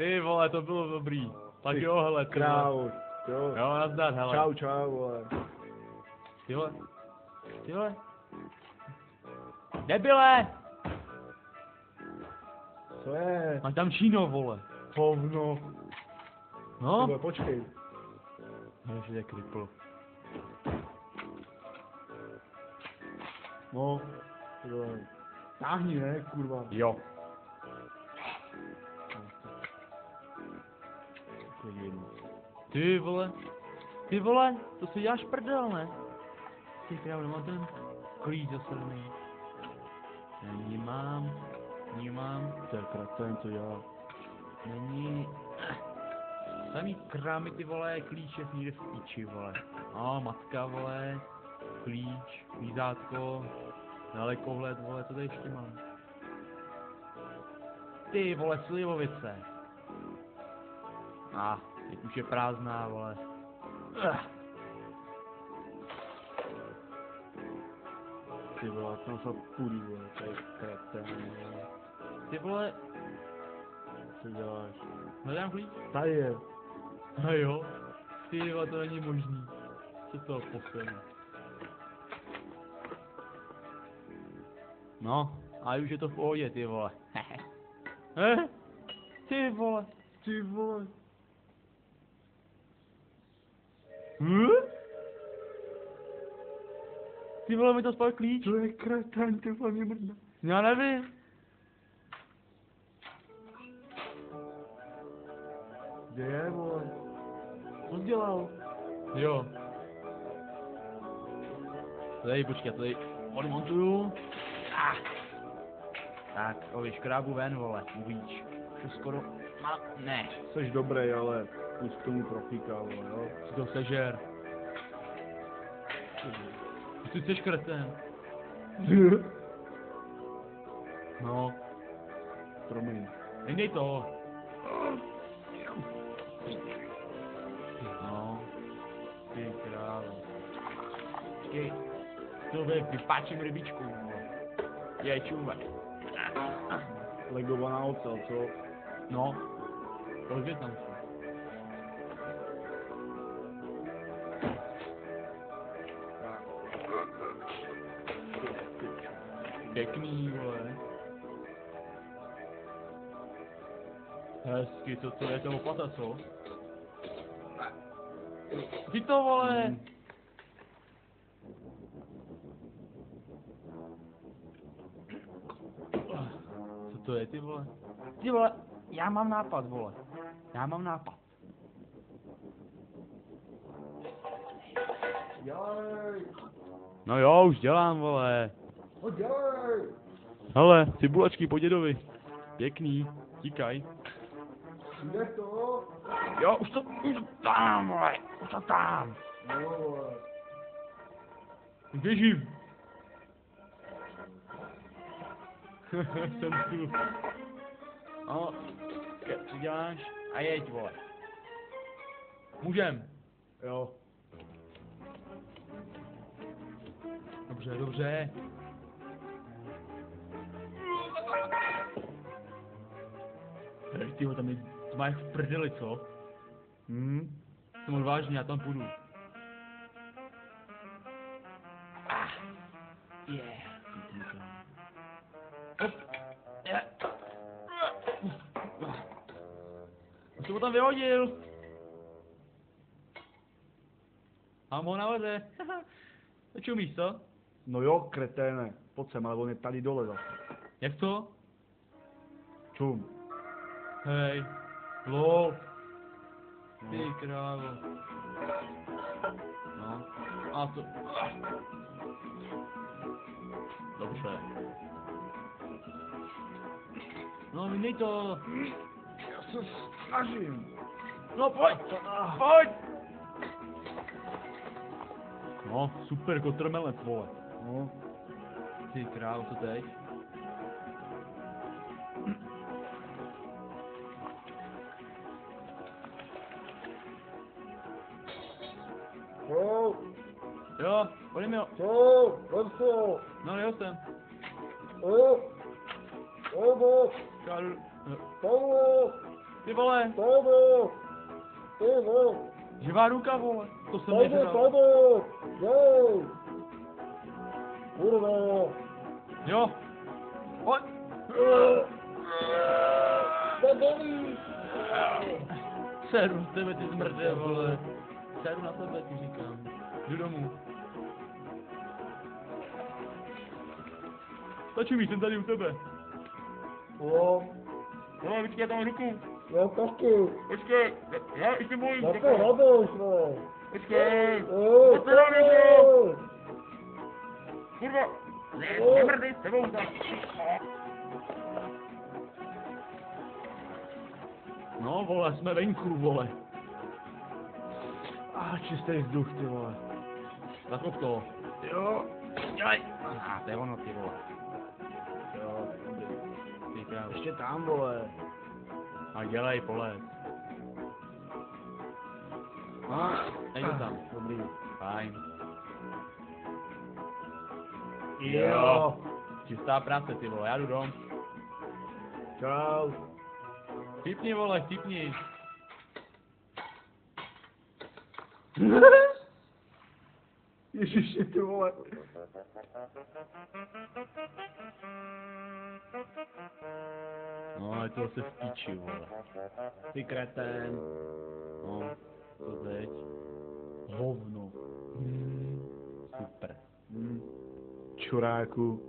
Ty vole, to bylo dobrý. Tak jo, hele, ty vole. Krávo. Jo. Jo, nazdar, hele. Čau, čau, vole. Ty vole. Ty vole. Debile! Co je? Máš tam číno, vole. Hovno. No? Vole, počkej. Ježiš, je kripl. No. Vole. Táhni, ne, kurva. Jo. Ty vole, to si děláš prdel, ne? Ty krávo, nemám ten klíč zasraný. Nemám. To je kreten, co dělá. Není. Samý krámy, ty vole, klíče někde v píči, vole. Matka, vole, klíč, lízátko, dalekohled, vole, co tady ještě mám? Ty vole, slivovice. Teď už je prázdná, vole. Ty vole, tam se půjdu, vole, to je kreten. Ty vole, Co děláš? hledám klíč? Tady je. A jo. Ty vole, to není možný. Co to poslední? No, a už je to v pohodě, ty vole. Ty vole. Ty vole. Ty vole, mi to spal klíč. To je kreten, ty vole, mě mrdá. Já nevím. Kde je, vole? Co jsi dělal? Jo. Tady, počkej, tady odmontuju. Tak, vyškrábu ven, vole, uvidíš. Už skoro, ne. Jseš dobrý, ale už k tomu profíka, vole, jo? Si to sežer. Ty jsi kreten. No. Promiň. Nejdej to. No. Ty krávo. Počkej. To vypáčím rybičku, vole. Je čůve. Legovaná ocel, co? No. Kolik tam jsou? Pěkný, vole. Hezky, co to je to lopata, co? Ty to, vole! Co to je, ty vole? Ty vole, já mám nápad, vole. Dělej! No jo, už dělám, vole. No dělej! Hele, cibulačky po dědovi. Pěkný, tíkaj. Jde to? Jo, už to tam, vole, už to tam. No, vole. Běžím. Jsem tu. No, co děláš? A jeď, vole. Můžem. Jo. Dobře. Tyho, tam je, to má jak v prdeli, co? Jsem odvážný, já tam půjdu. Hop. Já jsem ho tam vyhodil. Mám ho nahoře. To čumíš, co? No jo, kreténe. Pojď sem, ale on je tady dole zase. Jak to? Čum. Hej. Lol. Ty krávo. No. A to. Dobře. No, vyndej to. Já se snažím. No, pojď. No, super, kotrmelec, vole. No. Ty krávo, co teď? Co? Jo, pojďme jo. Co? Vrso? No, jo jsem. Ovo? Čau. Paulo? Ty vole, Pojdu! Ty vole! živá ruka, vole, to jsem Pojdu, nežral. pojdu! Jej! Kurva! Jo. Pojď. Zabolí! Seru na tebe, ty zmrde, vole. Seru na tebe, ti říkám. Jdu domů. Stačí mi, jsem tady u tebe. Jo, No, počkej, já tam mám ruku. já taky. Počkej, já ještě bojím. Na to radoš, vole. Počkej. Jo, Pojď se na mě, pojď! kurva. Nemrdej, s tebou tam. No, vole, jsme venku, vole. Čistý vzduch, ty vole. Zakop to. Jo. Dělej. To je ono, ty vole. Jo, Ty krávo. ještě tam, vole. A dělej, polez. No, dej to tam. Dobrý. Fajn. Jo. Čistá práce, ty vole, já jdu dom. Čau. Chypni, vole, chypni. Ježiši, ty vole. No, ale to se v píči, vole. Ty kretén. No, co teď? Hovno. Super. Čuráku.